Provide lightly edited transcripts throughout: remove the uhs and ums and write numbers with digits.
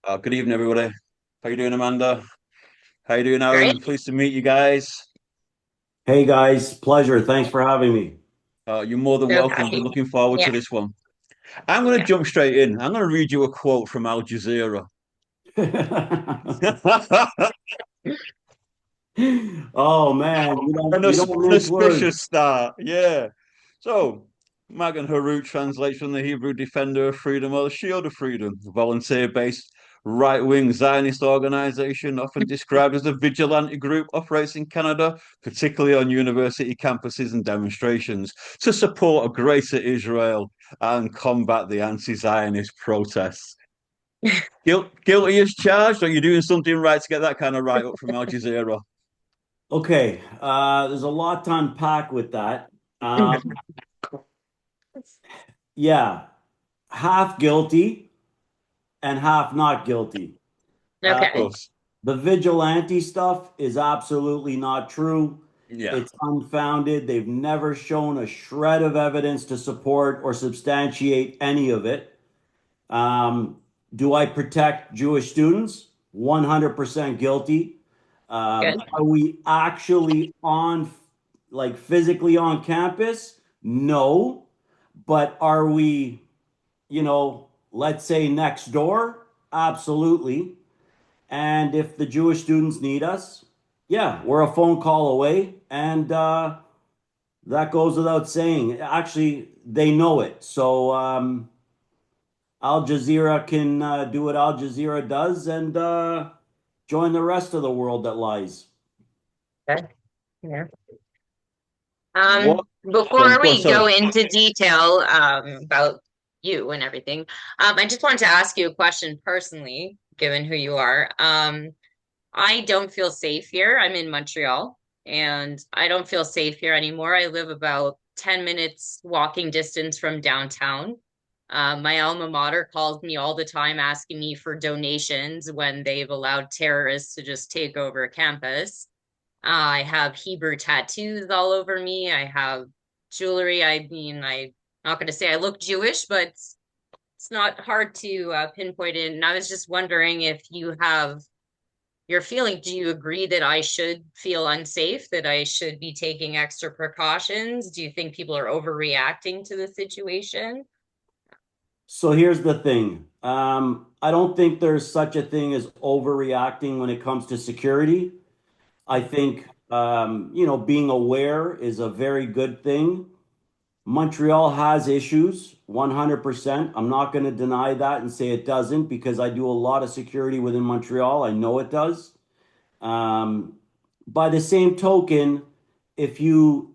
Good evening, everybody. How you doing, Amanda? How you doing, Aaron? Great. Pleased to meet you guys. Hey guys, pleasure. Thanks for having me. You're more than No welcome. Been problem. looking forward to Yeah, this one. I'm going to yeah. jump straight in. I'm going to read you a quote from Al Jazeera. Oh man, An, you don't an mince words. auspicious start. Yeah. So, Magen Herut translates from the Hebrew Defender of Freedom or the Shield of Freedom, a volunteer-based right-wing Zionist organization often described as a vigilante group operates in Canada, particularly on university campuses and demonstrations, to support a greater Israel and combat the anti-Zionist protests. Guilty as charged, or are you doing something right to get that kind of write-up from Al Jazeera? Okay, there's a lot to unpack with that. Um, yeah, half guilty and half not guilty. Uh, Of Okay. course. the vigilante stuff is absolutely not true. Yeah. It's unfounded. They've never shown a shred of evidence to support or substantiate any of it. Um, do I protect Jewish students? 100% guilty. Good. Are we actually on, like physically on campus? No. But are we, let's say next door? Absolutely. And if the Jewish students need us, yeah, we're a phone call away. And that goes without saying. Actually, they know it. So, Al Jazeera can do what Al Jazeera does and join the rest of the world that lies. Good. Yeah. What? Before Go on, we go sorry. into detail about you and everything, I just wanted to ask you a question personally, given who you are. I don't feel safe here. I'm in Montreal, and I don't feel safe here anymore. I live about 10 minutes walking distance from downtown. My alma mater calls me all the time asking me for donations when they've allowed terrorists to just take over campus. I have Hebrew tattoos all over me. I have jewelry. I mean, I'm not going to say I look Jewish, but it's not hard to pinpoint it. And I was just wondering if you have your feeling, do you agree that I should feel unsafe, that I should be taking extra precautions? Do you think people are overreacting to the situation? So here's the thing. I don't think there's such a thing as overreacting when it comes to security. I think, being aware is a very good thing. Montreal has issues, 100%. I'm not going to deny that and say it doesn't because I do a lot of security within Montreal. I know it does. Um, by the same token, if you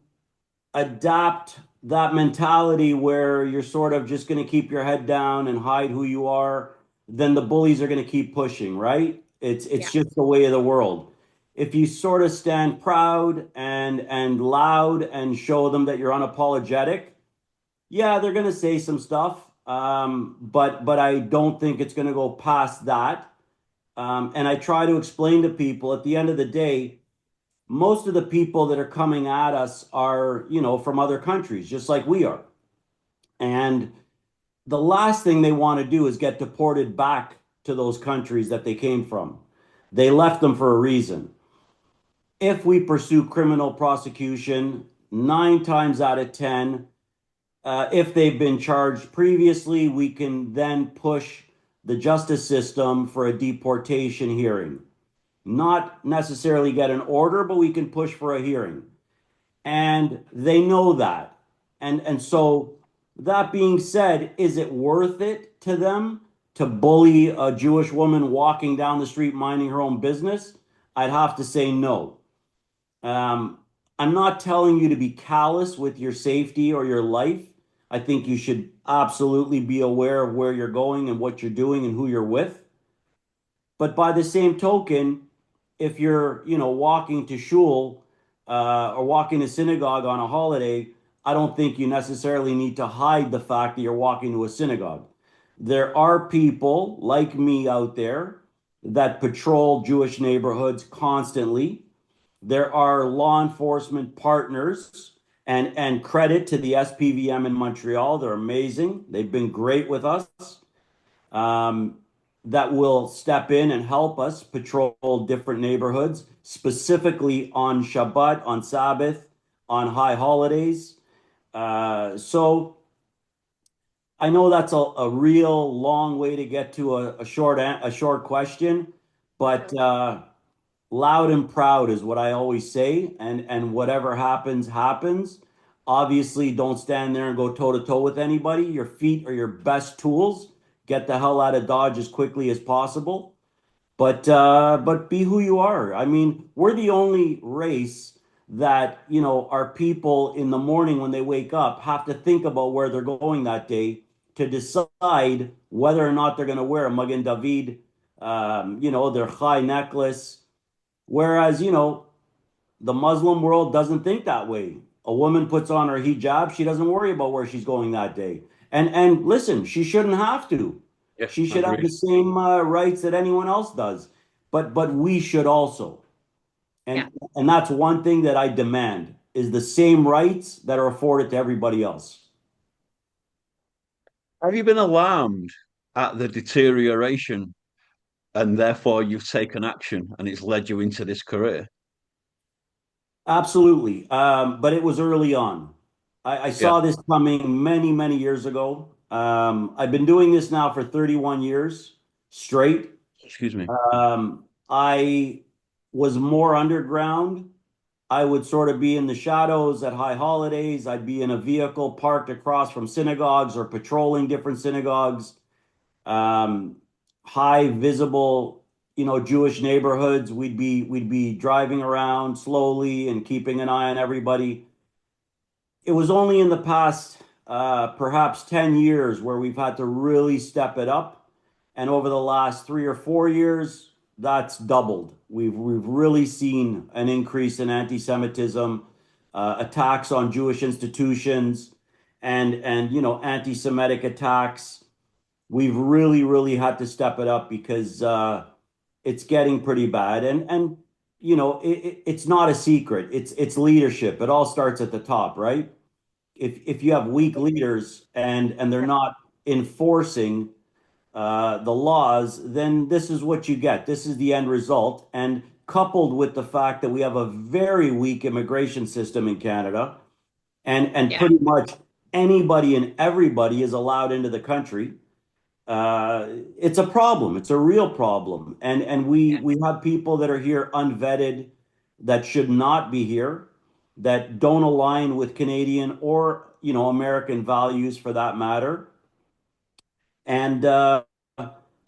adapt that mentality where you're sort of just going to keep your head down and hide who you are, then the bullies are going to keep pushing, right? It's Yeah. just the way of the world. If you sort of stand proud and loud and show them that you're unapologetic, yeah, they're going to say some stuff. But I don't think it's going to go past that. And I try to explain to people at the end of the day, most of the people that are coming at us are, from other countries, just like we are. And the last thing they want to do is get deported back to those countries that they came from. They left them for a reason. If we pursue criminal prosecution, 9 times out of 10, if they've been charged previously, we can then push the justice system for a deportation hearing. Not necessarily get an order, but we can push for a hearing. And they know that. And so that being said, is it worth it to them to bully a Jewish woman walking down the street minding her own business? I'd have to say no. Um, I'm not telling you to be callous with your safety or your life. I think you should absolutely be aware of where you're going and what you're doing and who you're with. But by the same token, if you're, walking to shul or walking to synagogue on a holiday, I don't think you necessarily need to hide the fact that you're walking to a synagogue. There are people like me out there that patrol Jewish neighborhoods constantly. There are law enforcement partners and credit to the SPVM in Montreal. They're amazing. They've been great with us. Um, that will step in and help us patrol different neighborhoods, specifically on Shabbat, on Sabbath, on high holidays. So I know that's a real long way to get to a short question, but loud and proud is what I always say, and whatever happens, happens. Obviously, don't stand there and go toe to toe with anybody. Your feet are your best tools. Get the hell out of Dodge as quickly as possible. But be who you are. I mean, we're the only race that, our people in the morning when they wake up have to think about where they're going that day to decide whether or not they're going to wear a Magen David, their high necklace. Whereas, the Muslim world doesn't think that way. A woman puts on her hijab, she doesn't worry about where she's going that day. And listen, she shouldn't have to. Yeah, She I should have the agree. same rights that anyone else does. But we should also. Yeah. And that's one thing that I demand is the same rights that are afforded to everybody else. Have you been alarmed at the deterioration and therefore you've taken action and it's led you into this career? Absolutely. But it was early on. I Yeah, saw this coming many, many years ago. I've been doing this now for 31 years straight. excuse me. I was more underground. I would sort of be in the shadows at high holidays. I'd be in a vehicle parked across from synagogues or patrolling different synagogues. Um, High visible, Jewish neighborhoods. We'd be driving around slowly and keeping an eye on everybody. It was only in the past, perhaps 10 years where we've had to really step it up. And over the last 3 or 4 years, that's doubled. We've really seen an increase in anti-Semitism, attacks on Jewish institutions, and anti-Semitic attacks. We've really, really had to step it up because it's getting pretty bad. And it's not a secret. It's leadership. It all starts at the top, right? If you have weak leaders and they're not enforcing the laws, then this is what you get. This is the end result. And coupled with the fact that we have a very weak immigration system in Canada, and Yeah. pretty much anybody and everybody is allowed into the country. It's a problem. It's a real problem. And we Yeah. we have people that are here unvetted that should not be here, that don't align with Canadian or American values for that matter. And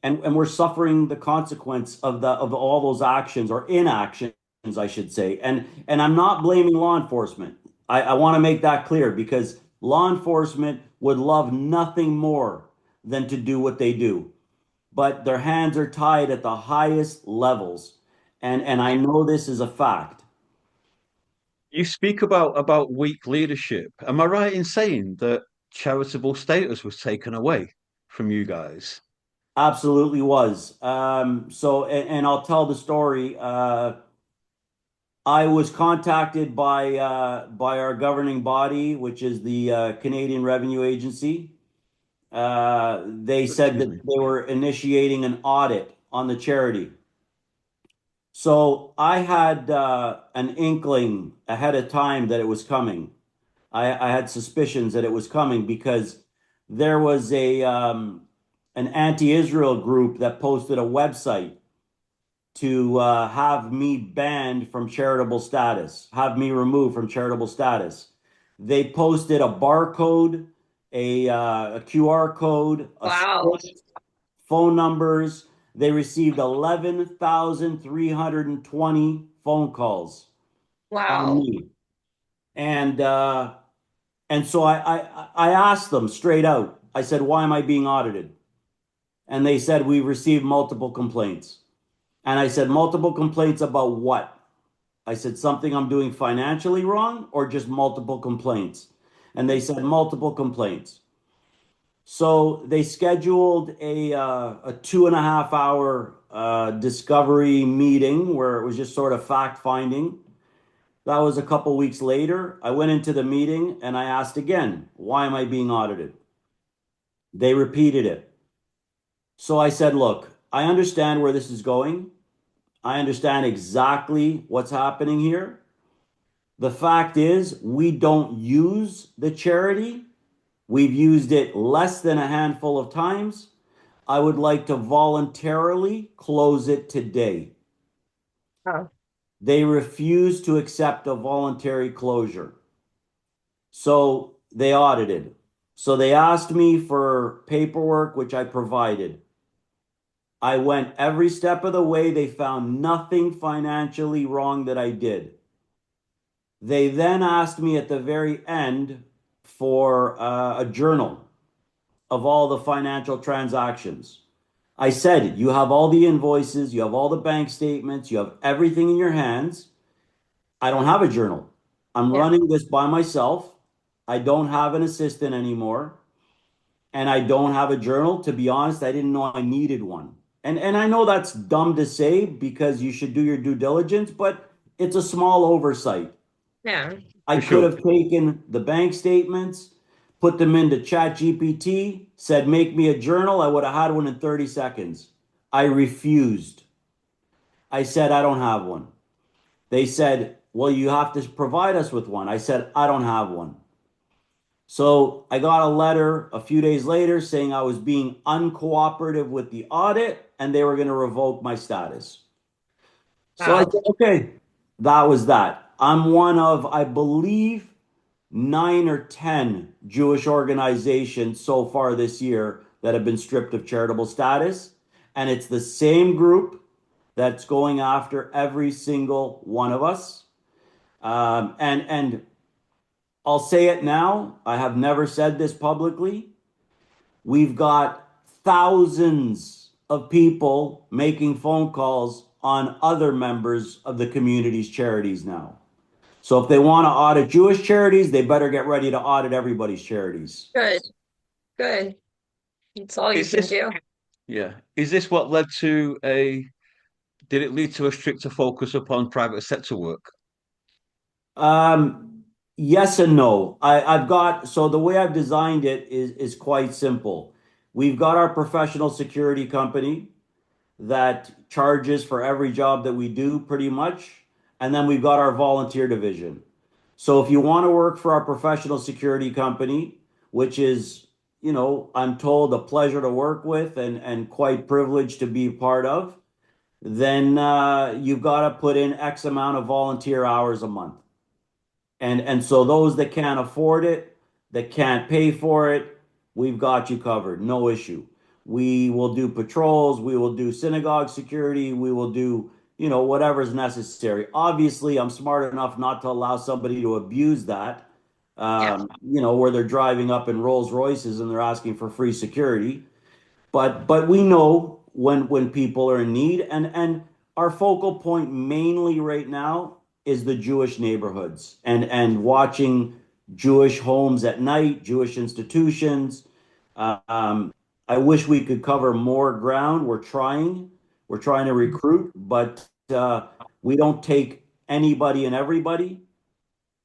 and we're suffering the consequence of all those actions or inactions, I should say. And I'm not blaming law enforcement. I want to make that clear because law enforcement would love nothing more than to do what they do. But their hands are tied at the highest levels. And I Yeah. know this is a fact. You speak about weak leadership. Am I right in saying that charitable status was taken away from you guys? Absolutely was. So, and I'll tell the story. I was contacted by our governing body, which is the Canadian Revenue Agency. They said Excuse that me. they were initiating an audit on the charity. So I had an inkling ahead of time that it was coming. I had suspicions that it was coming because there was a an anti-Israel group that posted a website to have me banned from charitable status, have me removed from charitable status. They posted a barcode, a QR code, a Wow. script, phone numbers. They received 11,320 phone calls on Wow. me. And so I asked them straight out. I said, "Why am I being audited?" And they said, "We received multiple complaints." And I said, "Multiple complaints about what?" I said, "Something I'm doing financially wrong or just multiple complaints?" And they said, "Multiple complaints." So they scheduled a 2.5 hour discovery meeting where it was just sort of fact finding. That was a couple weeks later. I went into the meeting and I asked again, "Why am I being audited?" They repeated it. So I said, "Look, I understand where this is going. I understand exactly what's happening here. The fact is, we don't use the charity. We've used it less than a handful of times. I would like to voluntarily close it today. Oh, They refuse to accept a voluntary closure. So they audited. So they asked me for paperwork, which I provided. I went every step of the way. They found nothing financially wrong that I did. They then asked me at the very end for a journal of all the financial transactions. I said, you have all the invoices, you have all the bank statements, you have everything in your hands. I don't have a journal. I'm yeah, running this by myself. I don't have an assistant anymore. And I don't have a journal. To be honest, I didn't know I needed one. And I know that's dumb to say because you should do your due diligence, but it's a small oversight. yeah. I For could sure. have taken the bank statements, put them into Chat GPT, said, make me a journal. I would have had one in 30 seconds. I refused. I said, I don't have one. They said, well, you have to provide us with one. I said, I don't have one. So I got a letter a few days later saying I was being uncooperative with the audit and they were going to revoke my status. So I Wow. said, okay, that was that. I'm one of, I believe, 9 or 10 Jewish organizations so far this year that have been stripped of charitable status. And it's the same group that's going after every single one of us. And I'll say it now. I have never said this publicly. We've got thousands of people making phone calls on other members of the community's charities now. So if they want to audit Jewish charities, they better get ready to audit everybody's charities. Good, good. That's all you Is can this, do. yeah, is this what led to did it lead to a stricter focus upon private sector work? Um, yes and no. I've got, so the way I've designed it is quite simple. We've got our professional security company that charges for every job that we do pretty much. And then we've got our volunteer division. So if you want to work for our professional security company, which is, I'm told a pleasure to work with and quite privileged to be part of, then you've got to put in X amount of volunteer hours a month. And so those that can't afford it, that can't pay for it, we've got you covered. No issue. We will do patrols, we will do synagogue security, we will do, whatever's necessary. Obviously, I'm smart enough not to allow somebody to abuse that. Yeah, Where they're driving up in Rolls Royces and they're asking for free security. But we know when people are in need, and our focal point mainly right now is the Jewish neighborhoods and watching Jewish homes at night, Jewish institutions. Um, I wish we could cover more ground. We're trying to recruit, but we don't take anybody and everybody.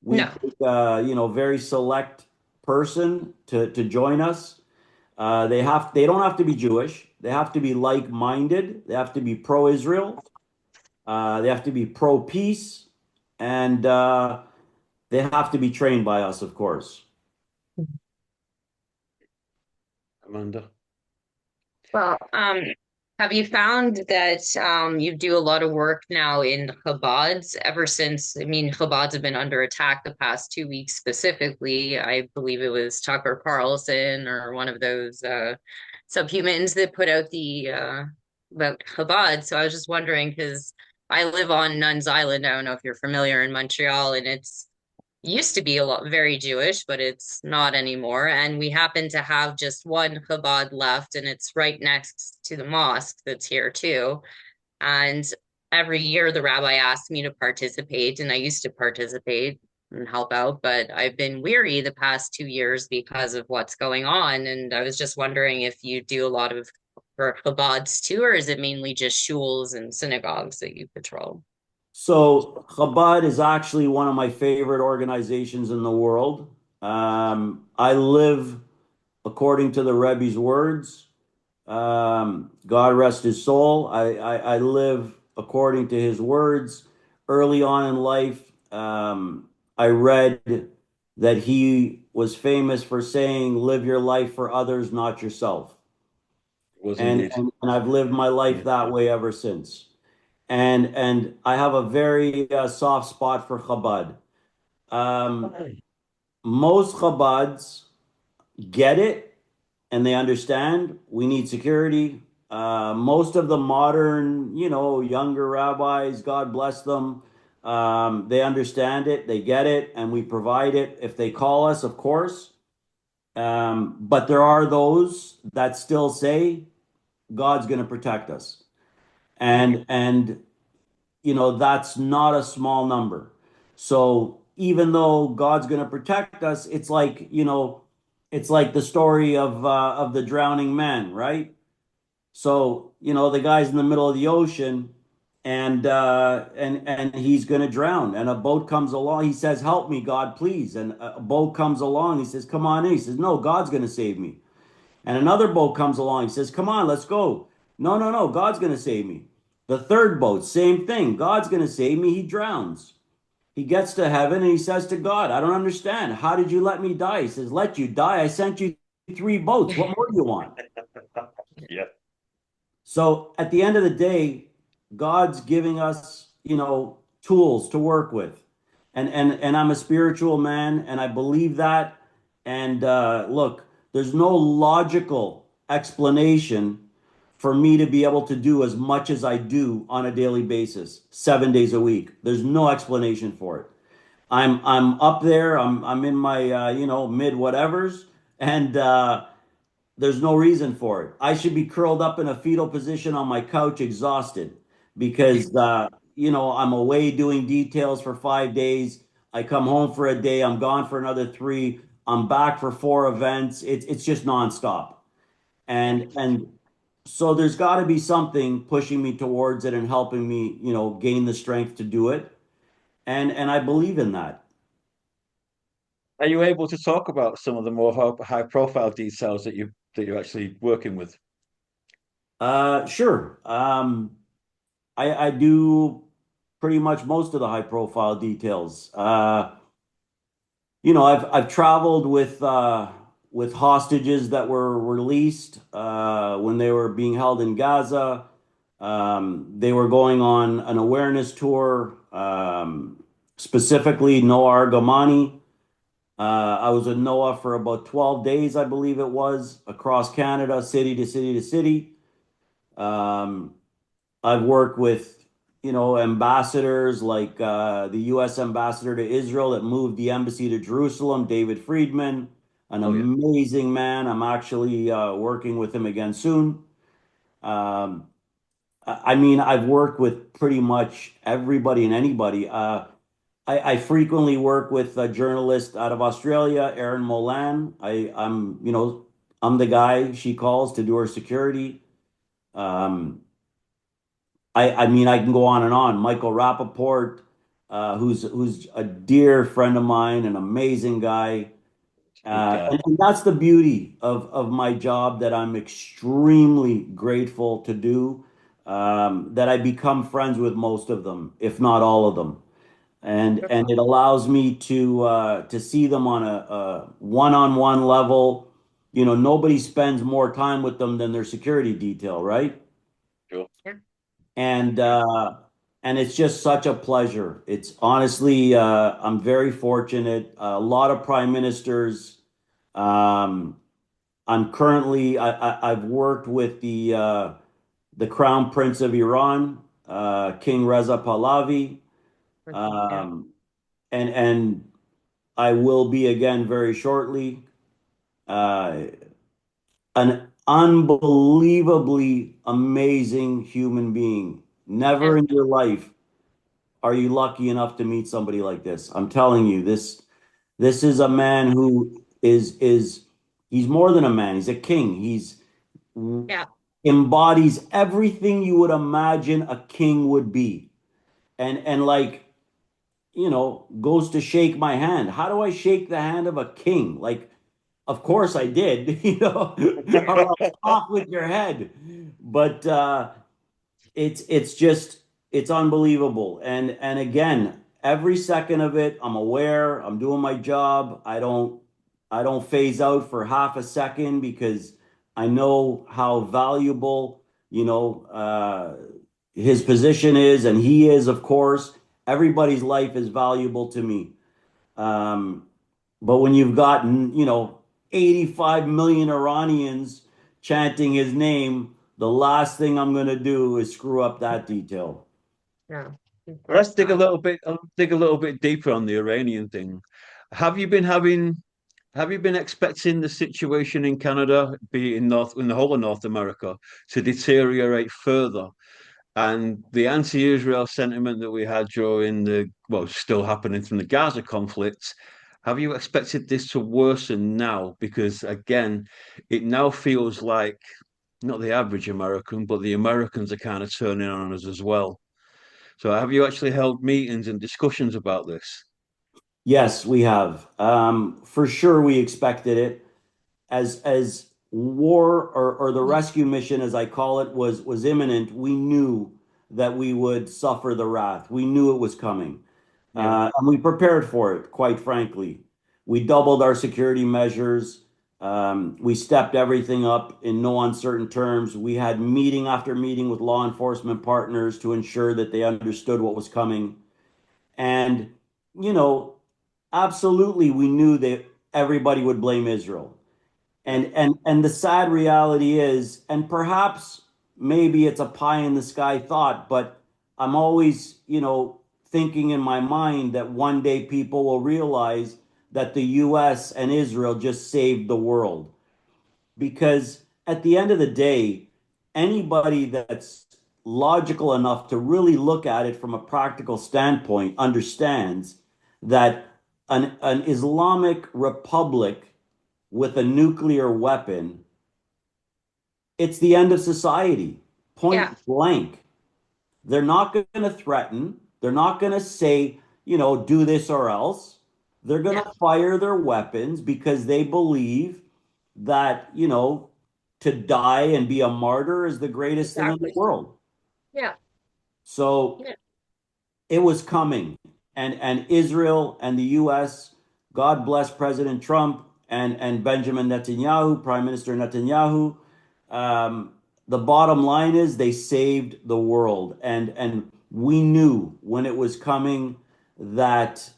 We no, take very select person to join us. They don't have to be Jewish. They have to be like-minded. They have to be pro-Israel. They have to be pro-peace, and they have to be trained by us, of course. Amanda. well, have you found that you do a lot of work now in Chabad's ever since, I mean, Chabad's have been under attack the past 2 weeks specifically. I believe it was Tucker Carlson or one of those subhumans that put out the about Chabad. So I was just wondering because I live on Nuns Island. I don't know if you're familiar in Montreal, and it's used to be a lot very Jewish, but it's not anymore. And we happen to have just one Chabad left, and it's right next to the mosque that's here too. And every year the rabbi asked me to participate, and I used to participate and help out, but I've been weary the past 2 years because of what's going on. And I was just wondering if you do a lot of for Chabads too, or is it mainly just shuls and synagogues that you patrol? So Chabad is actually one of my favorite organizations in the world. I live according to the Rebbe's words. God rest his soul. I live according to his words. Early on in life, I read that he was famous for saying, "Live your life for others, not yourself." It was And, indeed. and, and I've lived my life Yeah. that way ever since. And I have a very soft spot for Chabad. Um, Most Chabads get it and they understand we need security. Most of the modern, younger rabbis, God bless them, they understand it, they get it, and we provide it if they call us, of course. But there are those that still say God's going to protect us, and that's not a small number. So even though God's going to protect us, it's like the story of the drowning man, right? So, the guy's in the middle of the ocean and he's going to drown. And a boat comes along. He says, "Help me, God, please." And a boat comes along. He says, "Come on in." He says, "No, God's going to save me." And another boat comes along. He says, "Come on, let's go." "No, no, no, God's going to save me." The third boat, same thing. "God's going to save me." He drowns. He gets to heaven and he says to God, "I don't understand. How did you let me die?" He says, "Let you die? I sent you three boats. What more do you want?" Yeah. So at the end of the day, God's giving us, tools to work with. And I'm a spiritual man and I believe that. And look, there's no logical explanation for me to be able to do as much as I do on a daily basis, 7 days a week. There's no explanation for it. I'm up there. I'm in my mid whatevers, and there's no reason for it. I should be curled up in a fetal position on my couch, exhausted, because I'm away doing details for 5 days. I come home for a day. I'm gone for another three. I'm back for four events. It's just nonstop, and so there's got to be something pushing me towards it and helping me, gain the strength to do it. And I believe in that. Are you able to talk about some of the more high profile details that you're actually working with? Sure. I do pretty much most of the high profile details. I've traveled with hostages that were released when they were being held in Gaza. They were going on an awareness tour, specifically Noah Argamani. I was with Noah for about 12 days, I believe it was, across Canada, city to city to city. Um, I've worked with, ambassadors like the U.S. ambassador to Israel that moved the embassy to Jerusalem, David Friedman, an Oh yeah. amazing man. I'm actually working with him again soon. Um, I mean, I've worked with pretty much everybody and anybody. I frequently work with a journalist out of Australia, Aaron Molan. I'm the guy she calls to do her security. Um, I mean, I can go on and on. Michael Rappaport, who's a dear friend of mine, an amazing guy. Good guy. And that's the beauty of my job that I'm extremely grateful to do, that I become friends with most of them, if not all of them. And it allows me to see them on a one-on-one level. Nobody spends more time with them than their security detail, right? Sure. Yeah. and it's just such a pleasure. It's honestly, I'm very fortunate. A lot of prime ministers. Um, I've worked with the Crown Prince of Iran, King Reza Pahlavi, Yeah. um, and I will be again very shortly. Uh, an unbelievably amazing human being. Yeah. Never in your life are you lucky enough to meet somebody like this. I'm telling you, this is a man who is he's more than a man. He's a king. He's Yeah. embodies everything you would imagine a king would be. And like, goes to shake my hand. How do I shake the hand of a king? Like, of course I did, or I'll off with your head. But it's just it's unbelievable. And again, every second of it, I'm aware, I'm doing my job. I don't phase out for half a second because I know how valuable, his position is, and he is, of course. Everybody's life is valuable to me. Um, but when you've gotten, 85 million Iranians chanting his name, the last thing I'm going to do is screw up that detail. No, of Let's course not. dig a little bit deeper on the Iranian thing. Have you been having have you been expecting the situation in Canada, be it in the whole of North America, to deteriorate further? And the anti-Israel sentiment that we had during still happening from the Gaza conflict, have you expected this to worsen now? Because again, it now feels like not the average American, but the Americans are kind of turning on us as well. So have you actually held meetings and discussions about this? Yes, we have. For sure, we expected it. As war or the rescue mission, as I call it, was imminent. We knew that we would suffer the wrath. We knew it was coming, Yeah. and we prepared for it. Quite frankly, we doubled our security measures. We stepped everything up in no uncertain terms. We had meeting after meeting with law enforcement partners to ensure that they understood what was coming. And, you know, absolutely, we knew that everybody would blame Israel. Yeah. And the sad reality is, and perhaps maybe it's a pie in the sky thought, but I'm always, thinking in my mind that one day people will realize that the US and Israel just saved the world. Because at the end of the day, anybody that's logical enough to really look at it from a practical standpoint understands that an Islamic republic with a nuclear weapon, it's the end of society, Yeah, point blank. They're not going to threaten. They're not going to say, do this or else. They're going yeah, to fire their weapons because they believe that, to die and be a martyr is the greatest thing in the exactly. world. Yeah, So yeah, it was coming. And Israel and the US, God bless President Trump and Benjamin Netanyahu, Prime Minister Netanyahu. Um, the bottom line is they saved the world. And we knew when it was coming that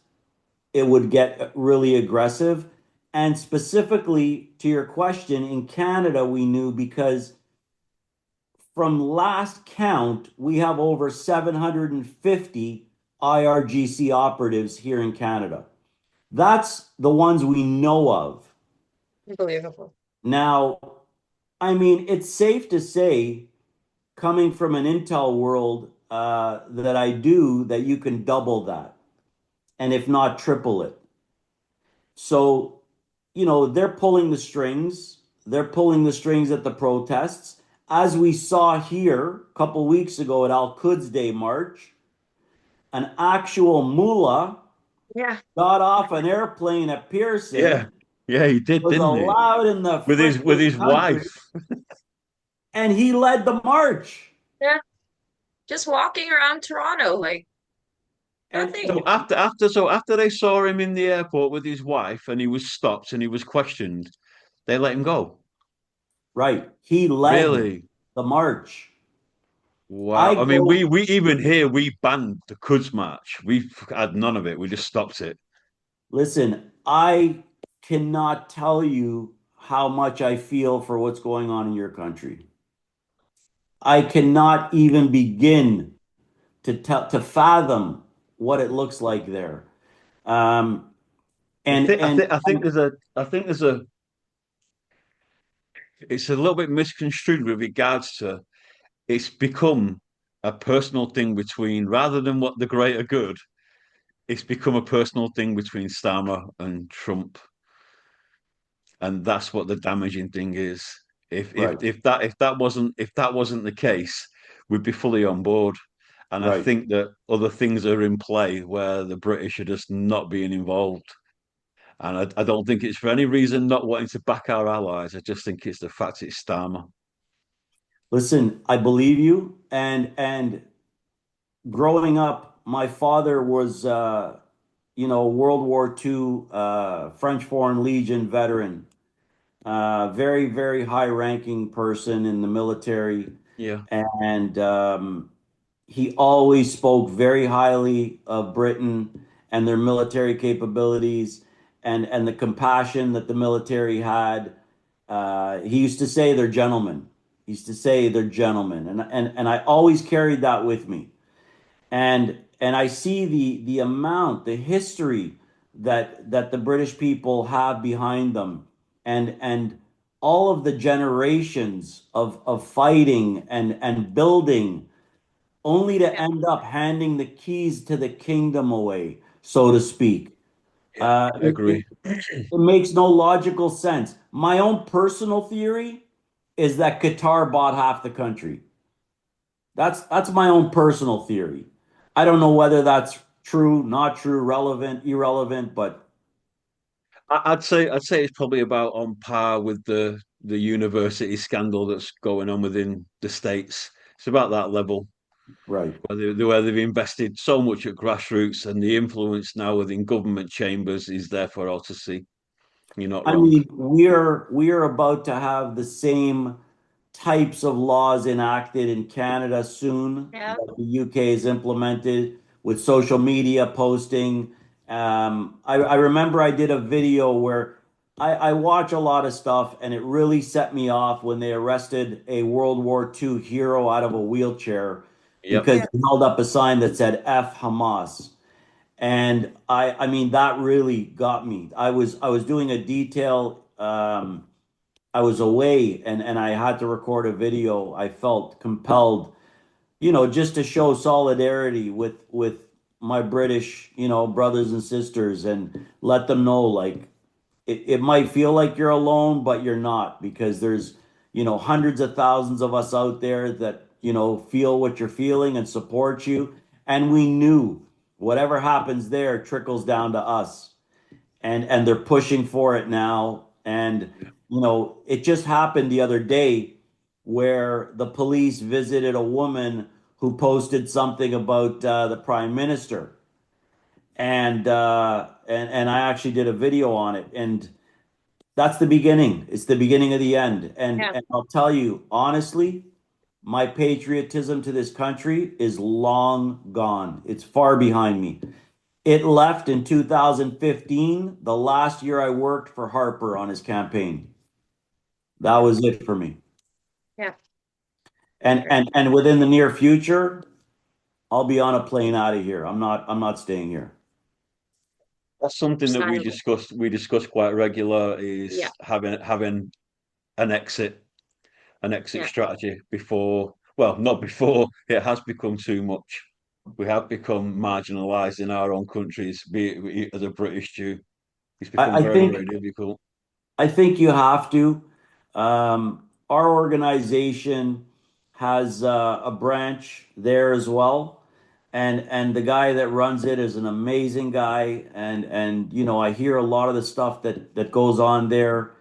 it would get really aggressive. And specifically to your question, in Canada, we knew because from last count, we have over 750 IRGC operatives here in Canada. That's the ones we know of. unbelievable. Now, I mean, it's safe to say, coming from an intel world that I do, that you can double that, and if not triple it. So, they're pulling the strings. They're pulling the strings at the protests. As we saw here a couple weeks ago at Al Quds Day March, an actual mullah Yeah, got off an airplane at Yeah. Pearson, Yeah, he did, was didn't he? allowed in the With frickin' his country, wife. and he led the march. yeah. Just walking around Toronto like And nothing. So after they saw him in the airport with his wife and he was stopped and he was questioned, they let him go. right, he led Really? the march. Wow. I I mean, go, we even here we banned the Cuds march. We had none of it. We just stopped it. listen, I cannot tell you how much I feel for what's going on in your country. I cannot even begin to fathom what it looks like there. Um, I think there's a it's a little bit misconstrued with regards to it's become a personal thing between rather than what the greater good, it's become a personal thing between Starmer and Trump. And that's what the damaging thing is. right, If that wasn't the case, we'd be fully on board. And I right. think that other things are in play where the British are just not being involved. And I don't think it's for any reason not wanting to back our allies. I just think it's the fact it's Starmer. Listen, I believe you, and growing up, my father was, World War II, French Foreign Legion veteran, very, very high-ranking person in the military, Yeah, and he always spoke very highly of Britain and their military capabilities and the compassion that the military had. He used to say they're gentlemen. He used to say they're gentlemen, and I always carried that with me. And I see the amount, the history that the British people have behind them, and all of the generations of fighting and building, only to Yeah. end up handing the keys to the kingdom away, so to speak. yeah, I It, agree. it, it makes no logical sense. My own personal theory is that Qatar bought half the country. That's my own personal theory. I don't know whether that's true, not true, relevant, irrelevant, but I'd say it's probably about on par with the university scandal that's going on within the states. It's about that level right. where they've invested so much at grassroots, and the influence now within government chambers is there for all to see. You're not I wrong. mean, we are about to have the same types of laws enacted in Canada soon Yeah. that the UK has implemented with social media posting. I remember I did a video where I watch a lot of stuff, and it really set me off when they arrested a World War II hero out of a wheelchair Yep. because Yeah. he held up a sign that said F Hamas. And I mean that really got me. I was doing a detail. I was away, and I had to record a video. I felt compelled, just to show solidarity with my British, brothers and sisters, and let them know, like, it might feel like you're alone, but you're not, because there's, hundreds of thousands of us out there that, feel what you're feeling and support you. And we knew whatever happens there trickles down to us, and they're pushing for it now. And it just happened the other day where the police visited a woman who posted something about the prime minister, and I actually did a video on it, and that's the beginning. It's the beginning of the end. and Yeah. and I'll tell you honestly, my patriotism to this country is long gone. It's far behind me. It left in 2015, the last year I worked for Harper on his campaign. That was it for me. Yeah. And Sure. and and within the near future, I'll be on a plane out of here. I'm not staying here. That's something that Signing. we discuss quite regular is Yeah. having an exit an exit Yeah. strategy before, well, not before it has become too much. We have become marginalized in our own countries, be it as a British Jew. It's become I very, think very difficult. I think you have to. Our organization has a branch there as well, and the guy that runs it is an amazing guy, and I hear a lot of the stuff that goes on there,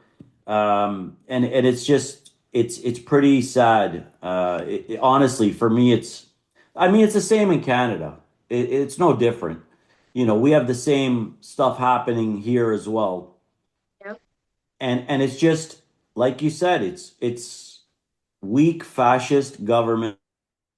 and it's just it's pretty sad. Honestly, for me, I mean, it's the same in Canada. It's no different. We have the same stuff happening here as well, Yep. and it's just like you said, it's weak fascist government